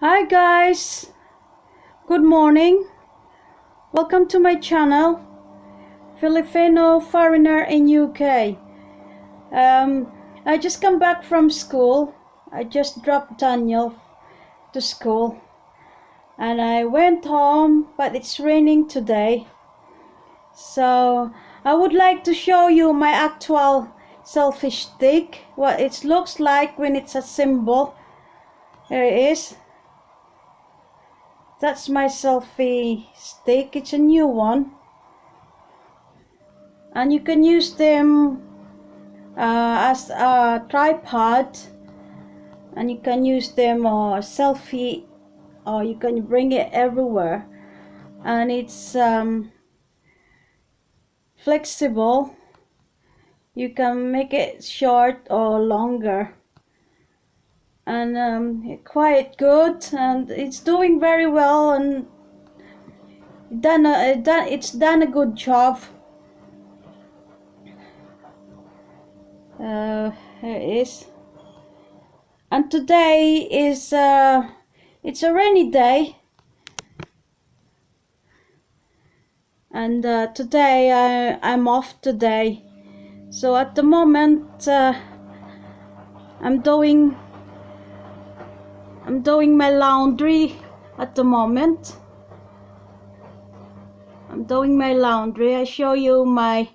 Hi guys, good morning. Welcome to my channel, Filipino foreigner in UK. I just come back from school. I just dropped Daniel to school and I went home, but it's raining today. So I would like to show you my actual selfie stick, what it looks like when it's a symbol. Here it is. That's my selfie stick. It's a new one, and you can use them as a tripod, and you can use them selfie, or you can bring it everywhere, and it's flexible. You can make it short or longer, and quite good, and it's doing very well, and it's done a good job. Here it is. And today is it's a rainy day, and today I'm off today. So at the moment I'm doing my laundry. At the moment I'm doing my laundry. I show you my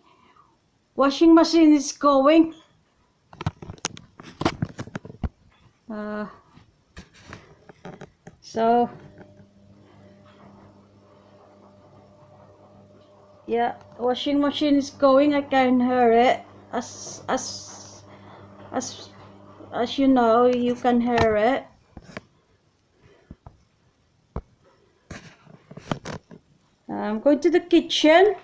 washing machine is going. So yeah, washing machine is going. I can hear it. As you know, you can hear it. I'm going to the kitchen.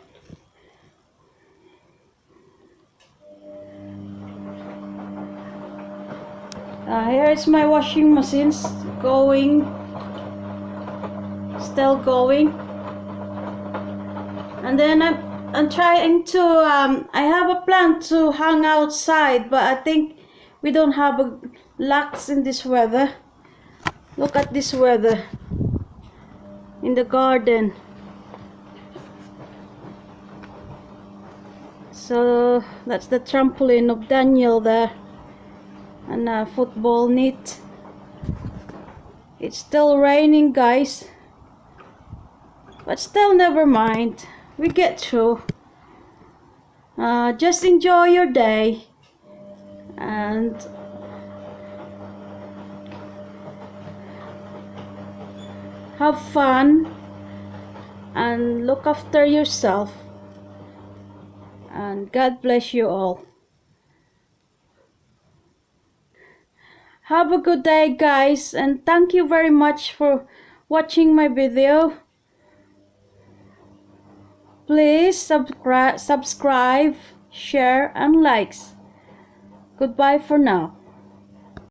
Here is my washing machine going, still going. And then I'm trying to I have a plan to hang outside, but I think we don't have locks in this weather. Look at this weather in the garden. So that's the trampoline of Daniel there, and a football net. It's still raining, guys, but still, never mind, we get through. Just enjoy your day and have fun and look after yourself, and God bless you all. Have a good day, guys, and thank you very much for watching my video. Please subscribe, share, and likes. Goodbye for now.